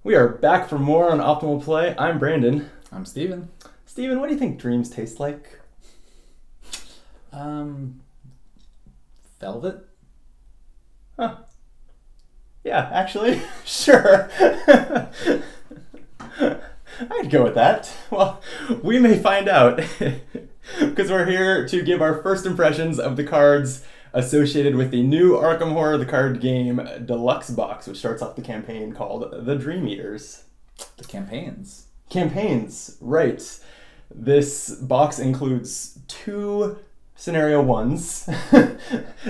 We are back for more on Optimal Play. I'm Brandon. I'm Steven. Steven, what do you think dreams taste like? Velvet? Huh. Yeah, actually, sure. I'd go with that. Well, we may find out. Because we're here to give our first impressions of the cards associated with the new Arkham Horror the Card Game Deluxe Box, which starts off the campaign called The Dream Eaters. The campaigns. Campaigns, right. This box includes 2 scenario 1s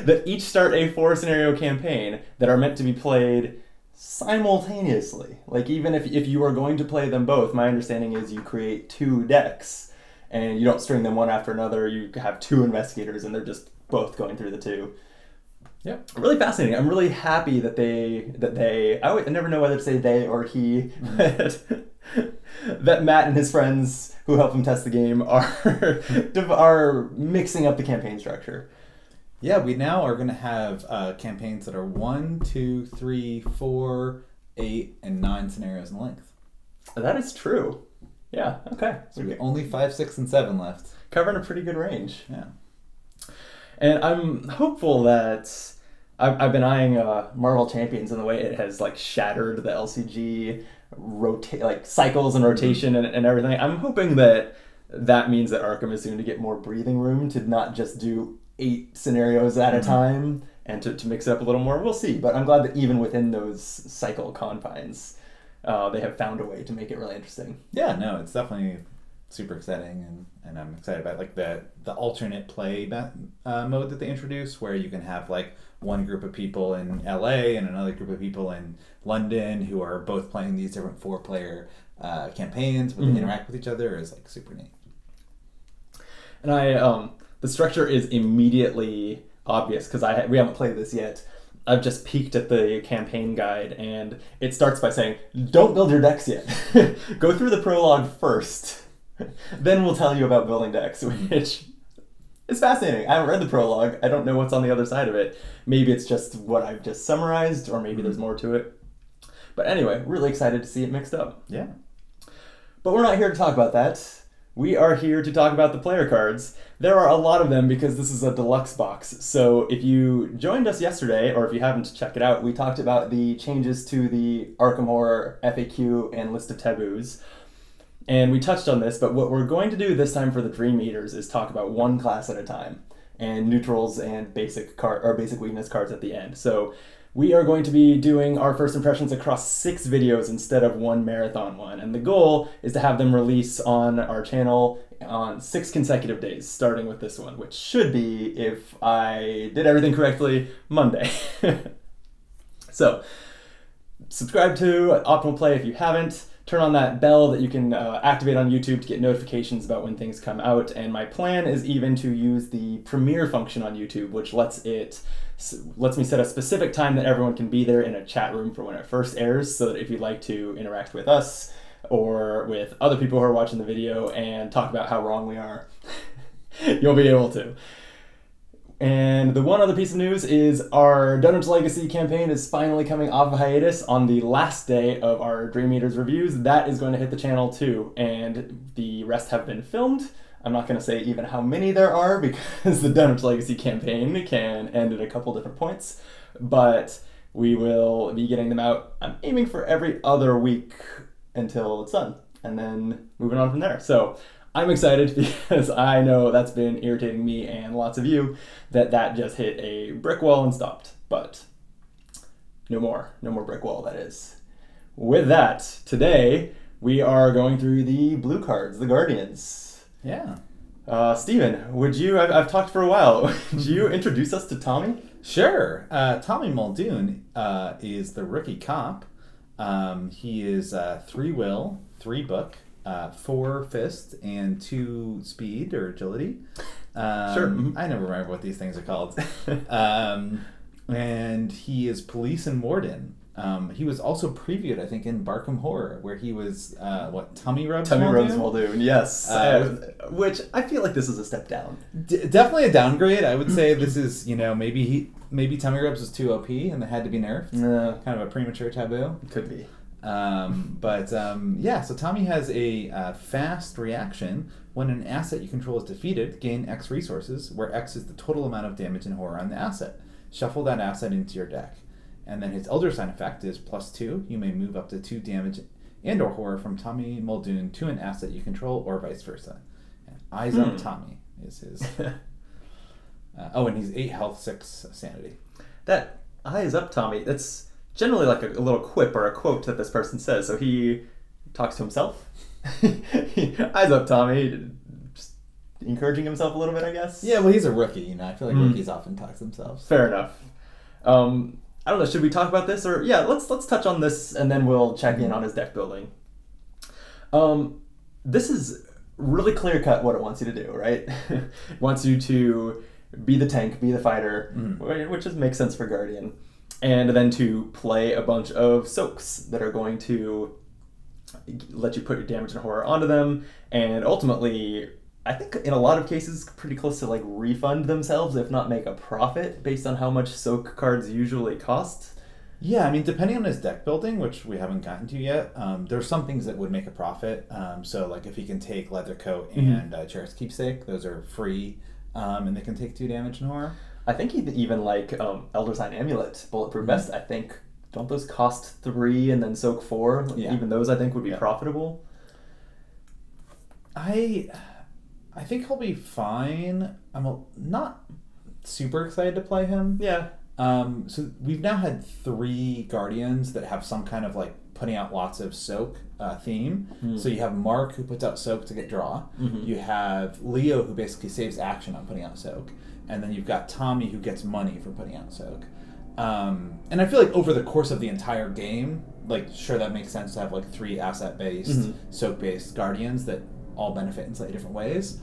that each start a 4-scenario campaign that are meant to be played simultaneously. Like, even if you are going to play them both, my understanding is you create 2 decks and you don't string them one after another. You have 2 investigators and they're just both going through the 2. Yep. Really fascinating. I'm really happy that I never know whether to say they or he, that Matt and his friends who help him test the game are mixing up the campaign structure. Yeah, we now are going to have campaigns that are 1, 2, 3, 4, 8, and 9 scenarios in length. That is true. Yeah, okay. So we only 5, 6, and 7 left. Covering a pretty good range. Yeah. And I'm hopeful that I've been eyeing Marvel Champions and the way it has like shattered the LCG cycles and rotation and everything. I'm hoping that means that Arkham is soon to get more breathing room to not just do 8 scenarios at a time and to mix it up a little more. We'll see, but I'm glad that even within those cycle confines, they have found a way to make it really interesting. Yeah, no, it's definitely super exciting, and I'm excited about like the alternate play mode that they introduced, where you can have like one group of people in LA and another group of people in London who are both playing these different 4-player campaigns, but they interact with each other is like super neat. And the structure is immediately obvious because we haven't played this yet. I've just peeked at the campaign guide and it starts by saying, don't build your decks yet. Go through the prologue first. Then we'll tell you about building decks, which is fascinating. I haven't read the prologue. I don't know what's on the other side of it. Maybe it's just what I've just summarized, or maybe there's more to it. But anyway, really excited to see it mixed up. Yeah. But we're not here to talk about that. We are here to talk about the player cards. There are a lot of them because this is a deluxe box. So if you joined us yesterday, or if you haven't, check it out, we talked about the changes to the Arkham Horror FAQ and list of taboos. And we touched on this, but what we're going to do this time for the Dream Eaters is talk about one class at a time, and neutrals and basic weakness cards at the end. So we are going to be doing our first impressions across 6 videos instead of one marathon one. And the goal is to have them release on our channel on 6 consecutive days, starting with this one, which should be, if I did everything correctly, Monday. So subscribe to Optimal Play if you haven't. Turn on that bell that you can activate on YouTube to get notifications about when things come out. And my plan is even to use the premiere function on YouTube, which lets me set a specific time that everyone can be there in a chat room for when it first airs, so that if you'd like to interact with us or with other people who are watching the video and talk about how wrong we are, you'll be able to. And the one other piece of news is our Dungeons Legacy campaign is finally coming off of hiatus on the last day of our Dream Eaters reviews. That is going to hit the channel too, and the rest have been filmed. I'm not going to say even how many there are because the Dungeons Legacy campaign can end at a couple different points, but we will be getting them out. I'm aiming for every other week until it's done, and then moving on from there. So I'm excited because I know that's been irritating me and lots of you that just hit a brick wall and stopped. But no more brick wall, that is. With that, today we are going through the blue cards, the Guardians. Yeah. Steven, I've talked for a while, would you introduce us to Tommy? Sure. Tommy Muldoon is the rookie cop. He is 3 will, 3 book, 4 fist, and 2 speed or agility. Sure. I never remember what these things are called. And he is police and warden. He was also previewed, I think, in Arkham Horror, where he was, Tommy Rubs Muldoon, yes. Which I feel like this is a step down. Definitely a downgrade. I would say this is, maybe Tommy Rubs was too OP and that had to be nerfed. Kind of a premature taboo. Could be. Yeah, so Tommy has a fast reaction. When an asset you control is defeated, gain X resources, where X is the total amount of damage and horror on the asset. Shuffle that asset into your deck. And then his Elder Sign effect is +2. You may move up to 2 damage and or horror from Tommy Muldoon to an asset you control, or vice versa. And Eyes Up Tommy is his... and he's 8 health, 6 sanity. That Eyes Up Tommy, that's generally like a little quip or a quote that this person says. So he talks to himself. Eyes up, Tommy. Just encouraging himself a little bit, I guess. Yeah, well, he's a rookie. I feel like rookies often talk to themselves. Fair enough. I don't know. Should we talk about this, or let's touch on this, and then we'll check in on his deck building. This is really clear cut what it wants you to do, right? It wants you to be the tank, be the fighter, which just makes sense for Guardian, and then to play a bunch of soaks that are going to let you put your damage and horror onto them, and ultimately, I think in a lot of cases, pretty close to like refund themselves, if not make a profit, based on how much soak cards usually cost. Yeah, I mean, depending on his deck building, which we haven't gotten to yet, there's some things that would make a profit. So, like if he can take Leather Coat and Cherished Keepsake, those are free, and they can take 2 damage and horror. I think even like Elder Sign Amulet, Bulletproof Vest, I think, don't those cost 3 and then soak 4? Yeah. Even those I think would be profitable. I think he'll be fine. I'm not super excited to play him. Yeah. So we've now had 3 Guardians that have some kind of like putting out lots of soak theme. So you have Mark, who puts out soak to get draw. You have Leo, who basically saves action on putting out soak. And then you've got Tommy, who gets money for putting out soak. And I feel like over the course of the entire game, like sure that makes sense to have like 3 asset-based, soak-based Guardians that all benefit in slightly different ways.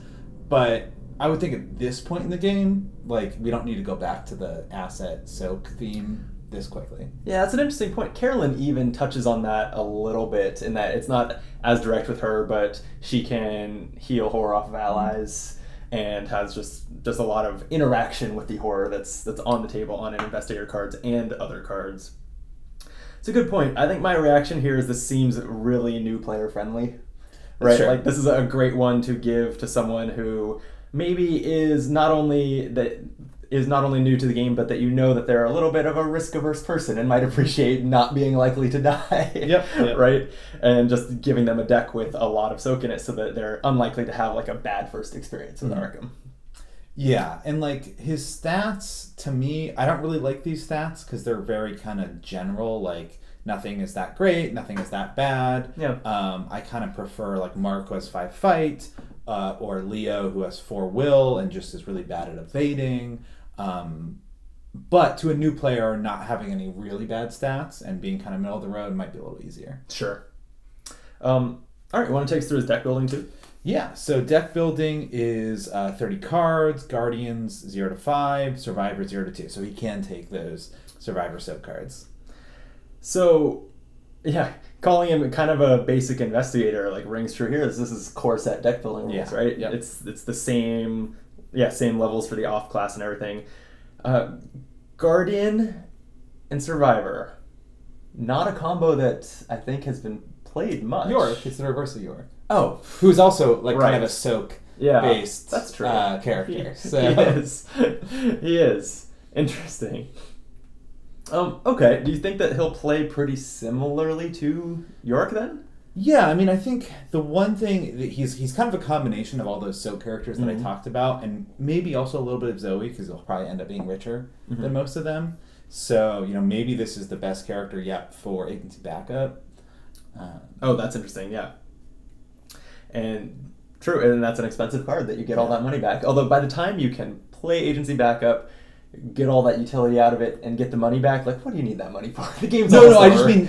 But I would think at this point in the game, like we don't need to go back to the asset soak theme this quickly. Yeah, that's an interesting point. Carolyn even touches on that a little bit in that it's not as direct with her, but she can heal horror off of allies. And has just a lot of interaction with the horror that's on the table on investigator cards and other cards. It's a good point. I think my reaction here is this seems really new player friendly, right? Sure. Like this is a great one to give to someone who maybe is not only new to the game, but that you know that they're a little bit of a risk-averse person and might appreciate not being likely to die. Yep. Right? And just giving them a deck with a lot of soak in it so that they're unlikely to have like a bad first experience with Arkham. Yeah, and like his stats, to me, I don't really like these stats because they're very kind of general, like nothing is that great, nothing is that bad. Yeah. I kind of prefer like Mark, who has 5 fight, or Leo, who has 4 will and just is really bad at evading. But to a new player, not having any really bad stats and being kind of middle of the road might be a little easier. Sure. All right, you want to take us through his deck building too? Yeah, so deck building is 30 cards, Guardians 0 to 5, Survivor 0 to 2. So he can take those Survivor soak cards. So, yeah, calling him kind of a basic investigator like rings true here. This is core set deck building rules, right? Yep. It's the same levels for the off class and everything. Guardian and Survivor, not a combo that I think has been played much. York, it's the reverse of York. Oh, who's also like kind of a soak based that's true. Character. He is. Interesting. Okay, do you think that he'll play pretty similarly to York then? Yeah, I mean, I think the one thing that he's kind of a combination of all those soak characters that I talked about, and maybe also a little bit of Zoe because he'll probably end up being richer than most of them. So maybe this is the best character yet for agency backup. That's interesting. Yeah, and true, and that's an expensive card that you get all that money back. Although by the time you can play agency backup, get all that utility out of it, and get the money back, like what do you need that money for? The game's no. over. I just mean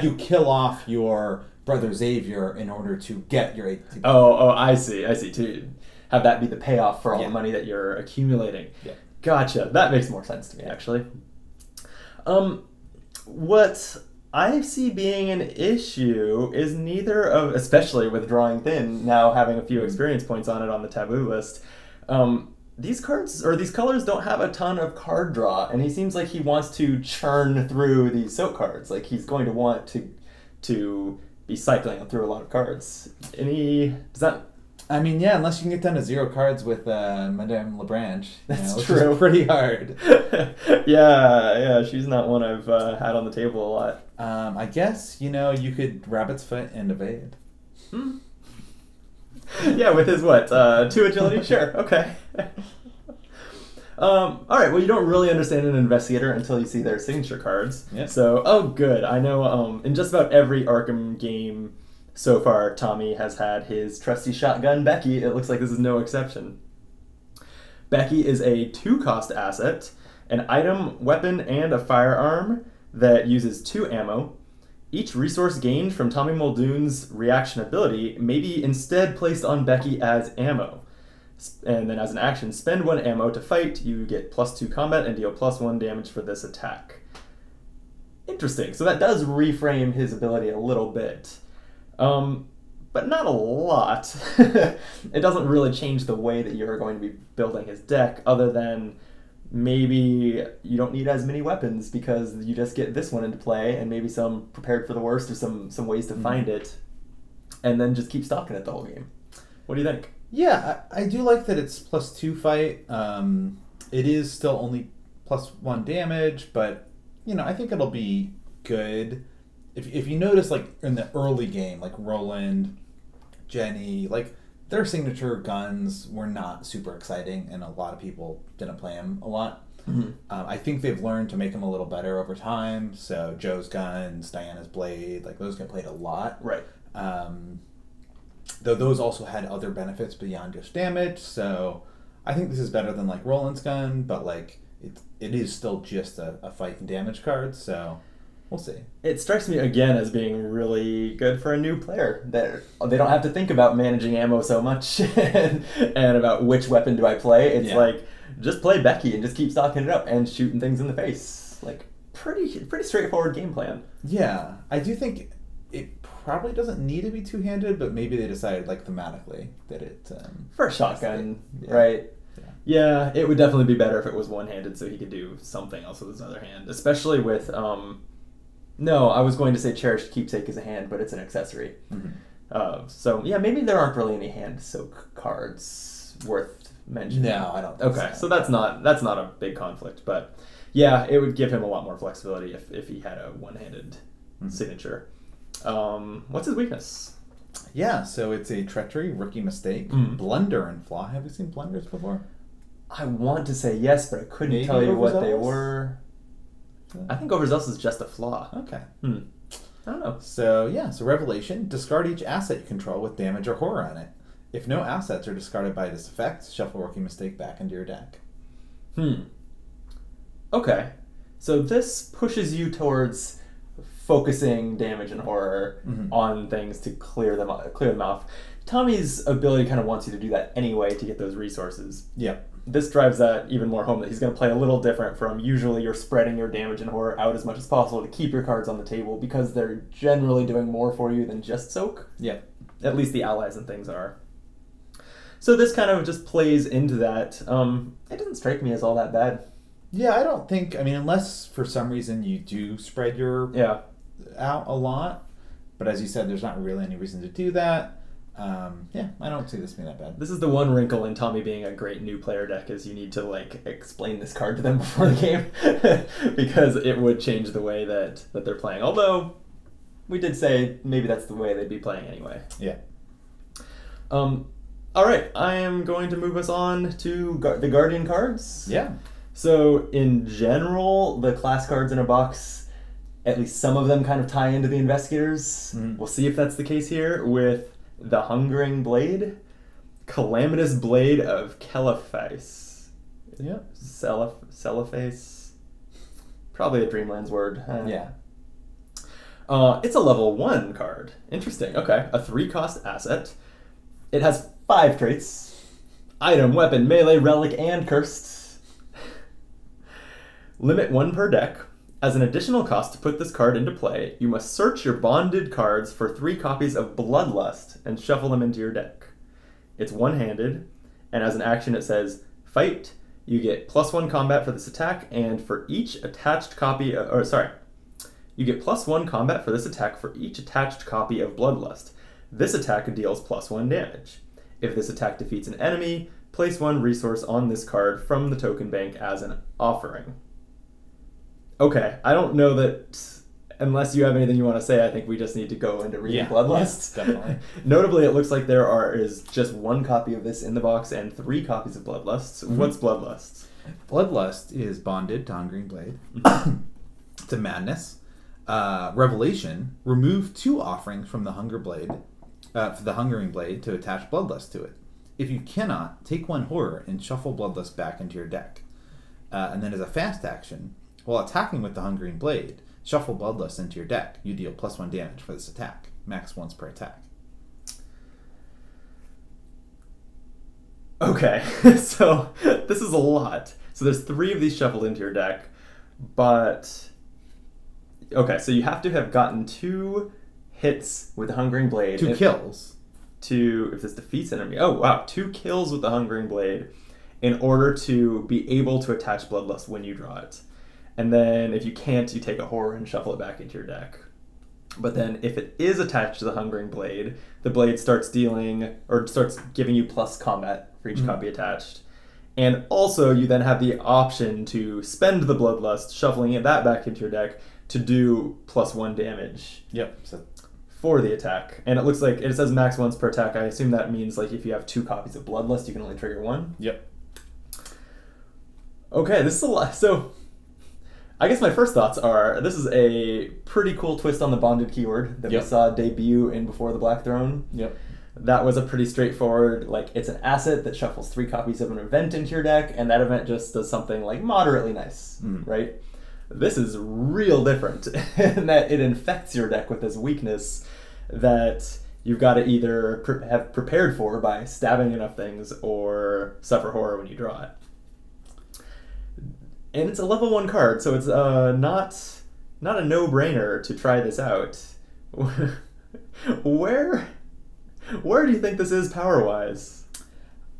you kill off your brother Xavier in order to get your agency backup. Oh, I see. To have that be the payoff for all the money that you're accumulating. Yeah. Gotcha. That makes more sense to me, actually. What I see being an issue is neither of, especially with drawing thin, now having a few experience points on it on the taboo list, these cards, or these colors, don't have a ton of card draw, and he seems like he wants to churn through these soak cards. Like, he's going to want to to be cycling through a lot of cards. Does that... I mean, yeah, unless you can get down to 0 cards with Madame Lebranche. That's true. Which is pretty hard. yeah, she's not one I've had on the table a lot. I guess, you could Rabbit's Foot and evade. Yeah, with his what? 2 agility? Sure, okay. Alright, well, you don't really understand an investigator until you see their signature cards. Yeah. So, oh good, I know in just about every Arkham game so far, Tommy has had his trusty shotgun, Becky. It looks like this is no exception. Becky is a 2-cost asset, an item, weapon, and a firearm that uses 2 ammo. Each resource gained from Tommy Muldoon's reaction ability may be instead placed on Becky as ammo. And then as an action, spend 1 ammo to fight. You get +2 combat and deal +1 damage for this attack. Interesting. So that does reframe his ability a little bit. But not a lot. It doesn't really change the way that you're going to be building his deck, other than maybe you don't need as many weapons because you just get this one into play, and maybe some prepared for the worst or some ways to find it, and then just keep stocking it the whole game. What do you think? Yeah, I do like that it's +2 fight. It is still only +1 damage, but I think it'll be good. If you notice, like in the early game, like Roland, Jenny, like their signature guns were not super exciting, and a lot of people didn't play them a lot. Mm-hmm. I think they've learned to make them a little better over time. So Joe's guns, Diana's blade, like those get played a lot. Right. Though those also had other benefits beyond just damage. So I think this is better than like Roland's gun, but like it is still just a fight and damage card. So we'll see. It strikes me again as being really good for a new player. They don't have to think about managing ammo so much and about which weapon do I play. It's like, just play Becky and just keep stocking it up and shooting things in the face. Like, pretty straightforward game plan. Yeah, I do think it probably doesn't need to be two-handed, but maybe they decided, like, thematically that it... for a shotgun, right? Yeah, it would definitely be better if it was one-handed so he could do something else with his other hand, especially with... No, I was going to say Cherished Keepsake is a hand, but it's an accessory. Mm-hmm. So, yeah, maybe there aren't really any hand soak cards worth mentioning. No, I don't think so. Okay, so that's not a big conflict, but yeah, it would give him a lot more flexibility if he had a one-handed signature. What's his weakness? Yeah, so it's a treachery, rookie mistake, blunder, and flaw. Have you seen blunders before? I want to say yes, but I couldn't tell you what they were. I think overzealous is just a flaw. Okay. I don't know. So, so Revelation. Discard each asset you control with damage or horror on it. If no assets are discarded by this effect, shuffle Rookie Mistake back into your deck. Okay. So this pushes you towards focusing damage and horror on things to clear them off. Tommy's ability kind of wants you to do that anyway to get those resources. Yep. This drives that even more home, that he's going to play a little different from usually you're spreading your damage and horror out as much as possible to keep your cards on the table because they're generally doing more for you than just soak. Yeah. At least the allies and things are. So this kind of just plays into that. It doesn't strike me as all that bad. Yeah, I don't think, unless for some reason you do spread your out a lot, but as you said, there's not really any reason to do that. I don't see this being that bad. This is the one wrinkle in Tommy being a great new player deck is you need to explain this card to them before the game because it would change the way that they're playing. Although we did say maybe that's the way they'd be playing anyway. Yeah. All right, I am going to move us on to the Guardian cards. Yeah. So in general, the class cards in a box, at least some of them kind of tie into the investigators. We'll see if that's the case here with the Hungering Blade, Calamitous Blade of Celephas. Yeah. Celephas. Probably a Dreamlands word. Yeah. It's a level 1 card. Interesting. Okay. A 3-cost asset. It has 5 traits. Item, weapon, melee, relic, and cursed. Limit 1 per deck. As an additional cost to put this card into play, you must search your bonded cards for 3 copies of Bloodlust and shuffle them into your deck. It's one-handed, and as an action it says, fight, you get +1 combat for this attack, and for each attached copy, You get +1 combat for this attack for each attached copy of Bloodlust. This attack deals +1 damage. If this attack defeats an enemy, place 1 resource on this card from the token bank as an offering. Okay, I don't know that... Unless you have anything you want to say, I think we just need to go into reading Bloodlust. Yeah, definitely. Notably, it looks like there is just 1 copy of this in the box and 3 copies of Bloodlust. Mm-hmm. What's Bloodlust? Bloodlust is bonded to Hungering Blade. To Madness. Revelation. Remove 2 offerings from the Hungering Blade to attach Bloodlust to it. If you cannot, take 1 horror and shuffle Bloodlust back into your deck. And then as a fast action, while attacking with the Hungering Blade, shuffle Bloodlust into your deck. You deal +1 damage for this attack. Max once per attack. Okay, so this is a lot. So there's 3 of these shuffled into your deck, but... Okay, so you have to have gotten 2 hits with the Hungering Blade. 2 kills. If this defeats an enemy. Oh, wow. 2 kills with the Hungering Blade in order to be able to attach Bloodlust when you draw it. And then if you can't, you take a horror and shuffle it back into your deck. But then if it is attached to the Hungering Blade, the blade starts giving you plus combat for each copy attached. And also you then have the option to spend the Bloodlust, shuffling that back into your deck to do +1 damage. Yep. So for the attack. And it looks like it says max once per attack. I assume that means like if you have 2 copies of Bloodlust, you can only trigger 1. Yep. Okay, this is a lot. So I guess my first thoughts are this is a pretty cool twist on the bonded keyword that we saw debut in Before the Black Throne. Yep. That was a pretty straightforward, like, it's an asset that shuffles 3 copies of an event into your deck, and that event just does something, like, moderately nice, right? This is real different in that it infects your deck with this weakness that you've got to either have prepared for by stabbing enough things or suffer horror when you draw it. And it's a level 1 card, so it's not a no-brainer to try this out. Where do you think this is power-wise?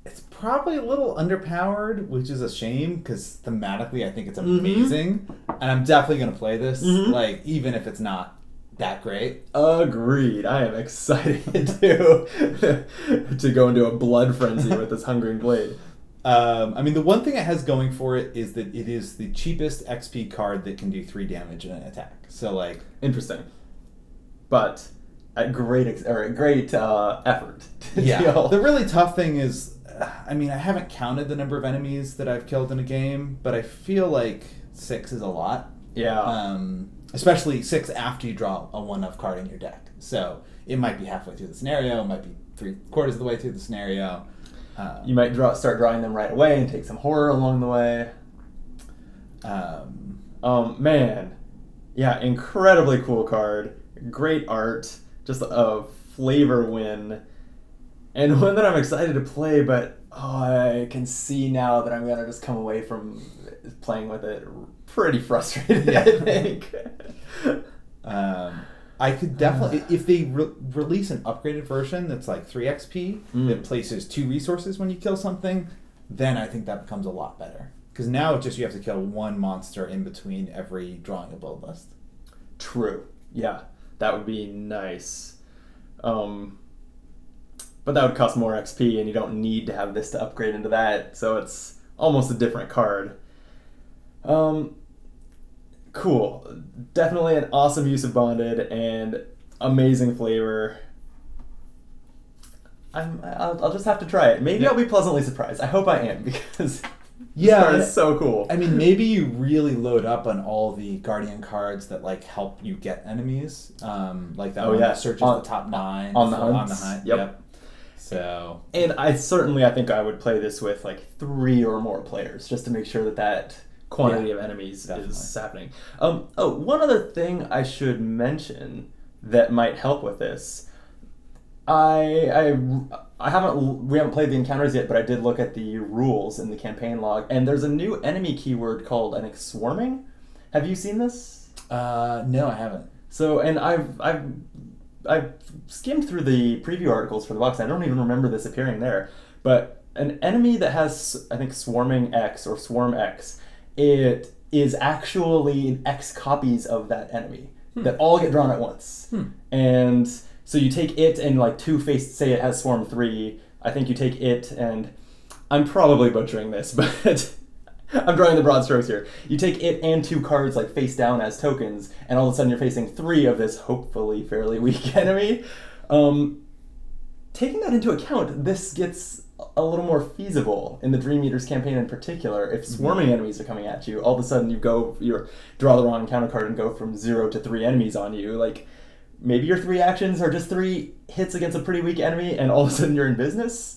It's probably a little underpowered, which is a shame, because thematically I think it's amazing. And I'm definitely going to play this, like, even if it's not that great. Agreed. I am excited to go into a blood frenzy with this Hungering Blade. I mean, the one thing it has going for it is that it is the cheapest XP card that can do 3 damage in an attack. So, like... Interesting. But a great effort to deal. The really tough thing is, I mean, I haven't counted the number of enemies that I've killed in a game, but I feel like 6 is a lot. Yeah. Especially 6 after you draw a 1-of card in your deck. So, it might be halfway through the scenario, it might be 3/4 of the way through the scenario. You might start drawing them right away and take some horror along the way. Man. Yeah, incredibly cool card. Great art. Just a flavor win. And one that I'm excited to play, but I can see now that I'm going to just come away from playing with it pretty frustrated, I think. I could definitely, if they release an upgraded version that's like 3 XP, that places 2 resources when you kill something, then I think that becomes a lot better. Because now it's just you have to kill 1 monster in between every drawing a Bloodlust. True. Yeah, that would be nice. But that would cost more XP, and you don't need to have this to upgrade into that, so it's almost a different card. Cool. Definitely an awesome use of bonded and amazing flavor. I'll just have to try it. Maybe I'll be pleasantly surprised. I hope I am, because this card is so cool. I mean, maybe you really load up on all the Guardian cards that like help you get enemies. Like that one that searches the top 9 on the hunt. Yep. So, and I think I would play this with like 3 or more players just to make sure that quantity of enemies is happening. One other thing I should mention that might help with this. We haven't played the encounters yet, but I did look at the rules in the campaign log, and there's a new enemy keyword called, I think, swarming. Have you seen this? No, I haven't. So, and I've skimmed through the preview articles for the box. I don't even remember this appearing there, but an enemy that has, I think, swarming X or swarm X, it is actually X copies of that enemy. that all get drawn at once. And so you take it and like two face, say it has Swarm 3, I think you take it and, I'm probably butchering this, but I'm drawing the broad strokes here. You take it and two cards like face down as tokens, and all of a sudden you're facing 3 of this hopefully fairly weak enemy. Taking that into account, this gets a little more feasible in the Dream Eaters campaign in particular. If swarming enemies are coming at you, all of a sudden you draw the wrong encounter card and go from 0 to 3 enemies on you. Like, maybe your 3 actions are just 3 hits against a pretty weak enemy, and all of a sudden you're in business.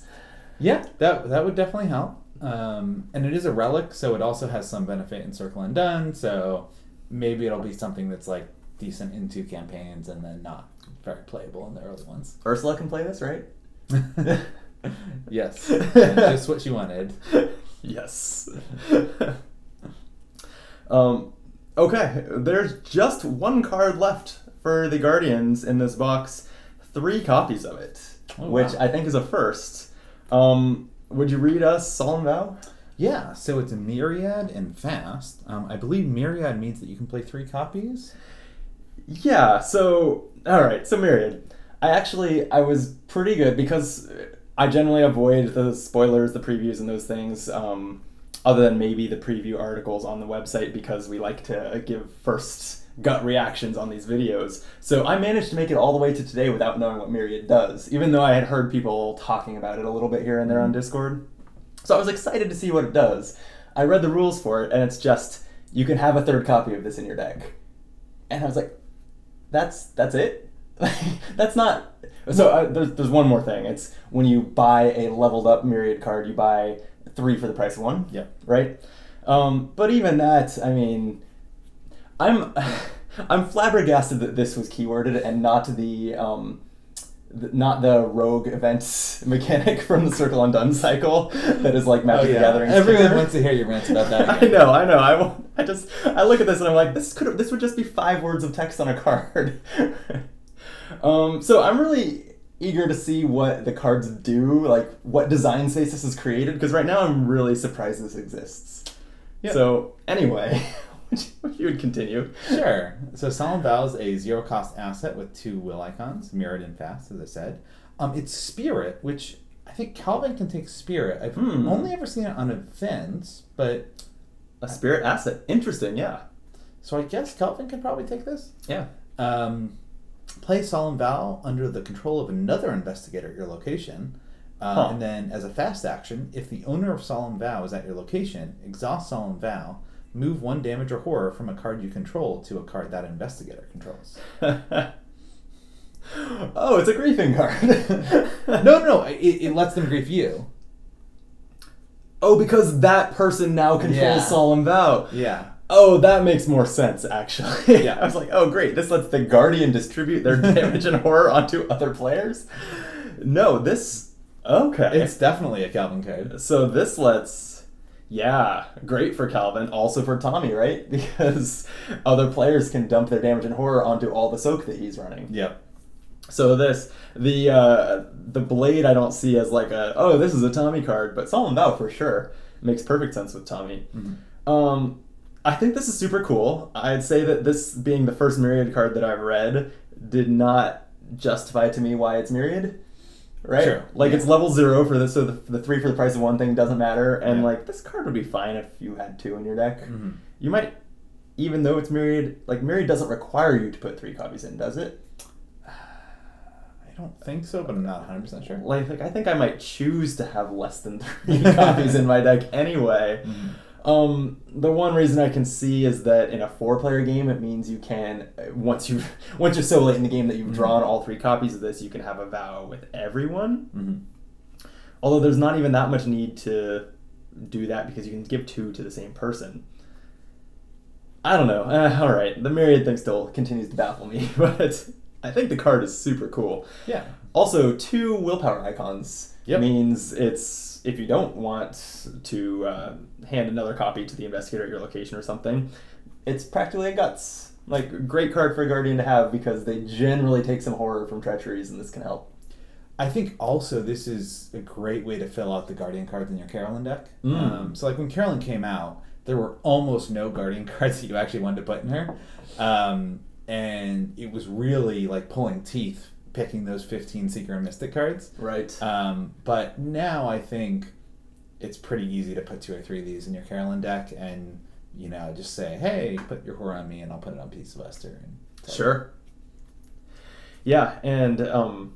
Yeah, that would definitely help. And it is a relic, so it also has some benefit in Circle Undone, so maybe it'll be something that's like decent in 2 campaigns and then not very playable in the early ones. Ursula can play this, right? Yes. Just what she wanted. Yes. Okay, there's just 1 card left for the Guardians in this box. 3 copies of it, which I think is a first. Would you read us Solemn Vow? Yeah, so it's a Myriad and fast. I believe Myriad means that you can play 3 copies. Yeah, so, alright, so Myriad. I was pretty good because I generally avoid the spoilers, the previews, and those things, other than maybe the preview articles on the website because we like to give first gut reactions on these videos. So I managed to make it all the way to today without knowing what Myriad does, even though I had heard people talking about it a little bit here and there on Discord. So I was excited to see what it does. I read the rules for it, and it's just, you can have a 3rd copy of this in your deck. And I was like, that's it? That's not... So there's one more thing. It's when you buy a leveled up Myriad card, you buy 3 for the price of 1. Yeah. Right? But even that, I mean... I'm flabbergasted that this was keyworded and not the rogue events mechanic from the Circle Undone cycle that is like Magic the Gathering. Everyone wants to hear your rants about that. I know. I look at this and I'm like, this would just be 5 words of text on a card. So I'm really eager to see what the cards do, like what design space this is created, because right now I'm really surprised this exists. Yep. So anyway. You would continue. Sure. So Solemn Vow is a 0-cost asset with 2 will icons, Mirrored and Fast, as I said. It's Spirit, which I think Calvin can take Spirit. I've only ever seen it on events, but... A Spirit asset. Interesting, yeah. So I guess Calvin can probably take this? Yeah. Play Solemn Vow under the control of another investigator at your location. And then as a fast action, if the owner of Solemn Vow is at your location, exhaust Solemn Vow, move 1 damage or horror from a card you control to a card that investigator controls. Oh, it's a griefing card. No. It lets them grief you. Oh, because that person now controls Solemn Vow. Yeah. Oh, that makes more sense, actually. Yeah. I was like, oh, great. This lets the Guardian distribute their damage and horror onto other players? No, this... Okay. It's definitely a Calvin card. So this lets... Yeah, great for Calvin, also for Tommy, right? Because other players can dump their damage and horror onto all the soak that he's running. Yep. So the Blade I don't see as like this is a Tommy card, but Solemn Vow for sure makes perfect sense with Tommy. Mm-hmm. I think this is super cool. I'd say that this being the first Myriad card that I've read did not justify to me why it's Myriad. Right? Sure. Like, it's level 0 for this, so the 3 for the price of 1 thing doesn't matter, and like, this card would be fine if you had 2 in your deck. Mm-hmm. You might, even though it's Myriad, like, Myriad doesn't require you to put 3 copies in, does it? I don't think so, but I'm not 100% sure. Like I think I might choose to have less than 3 copies in my deck anyway. Mm-hmm. The one reason I can see is that in a 4-player game, it means you can, once you're so late in the game that you've drawn all 3 copies of this, you can have a vow with everyone. Mm-hmm. Although there's not even that much need to do that because you can give 2 to the same person. I don't know. All right, the Myriad thing still continues to baffle me, but I think the card is super cool. Yeah. Also, 2 willpower icons means it's, if you don't want to hand another copy to the investigator at your location or something, it's practically a guts. Like, great card for a Guardian to have because they generally take some horror from treacheries, and this can help. I think also this is a great way to fill out the Guardian cards in your Carolyn deck. So like when Carolyn came out, there were almost no Guardian cards that you actually wanted to put in her. and it was really like pulling teeth picking those 15 Seeker and Mystic cards. Right. But now I think it's pretty easy to put 2 or 3 of these in your Carolyn deck and, you know, just say, hey, put your horror on me and I'll put it on Peace of Esther. And sure. Yeah, and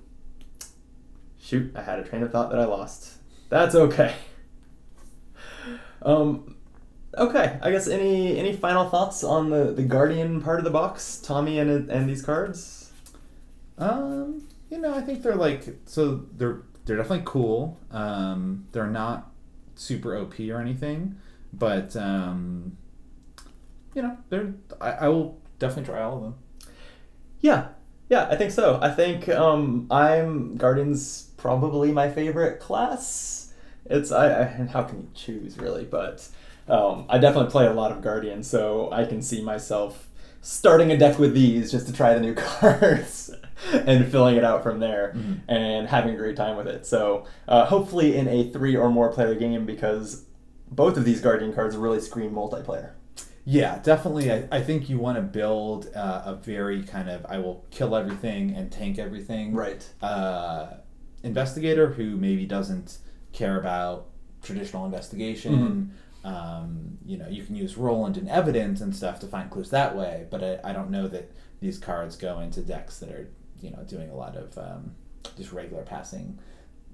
shoot, I had a train of thought that I lost. That's okay. Okay, I guess any final thoughts on the Guardian part of the box, Tommy and these cards? You know, I think they're like, so they're definitely cool. They're not super OP or anything, but you know, I will definitely try all of them. Yeah, I think so. I think I'm Guardian's probably my favorite class. It's how can you choose really, but I definitely play a lot of Guardian, so I can see myself starting a deck with these just to try the new cards and filling it out from there and having a great time with it. So hopefully in a 3 or more player game, because both of these Guardian cards really scream multiplayer. Yeah, definitely. I think you want to build a very kind of I will kill everything and tank everything. Right. Investigator who maybe doesn't care about traditional investigation. You know, you can use Roland and evidence and stuff to find clues that way, but I don't know that these cards go into decks that are, you know, doing a lot of just regular passing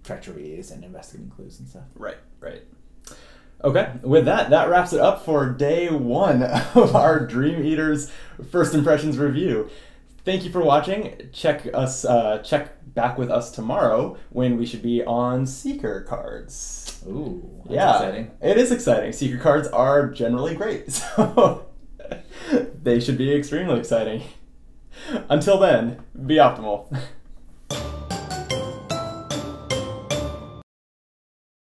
treacheries and investigating clues and stuff. Right. Okay, with that wraps it up for day 1 of our Dream Eaters First Impressions review. Thank you for watching. Check back with us tomorrow when we should be on Seeker cards. Ooh, that's exciting. It is exciting. Seeker cards are generally great, so they should be extremely exciting. Until then, be optimal.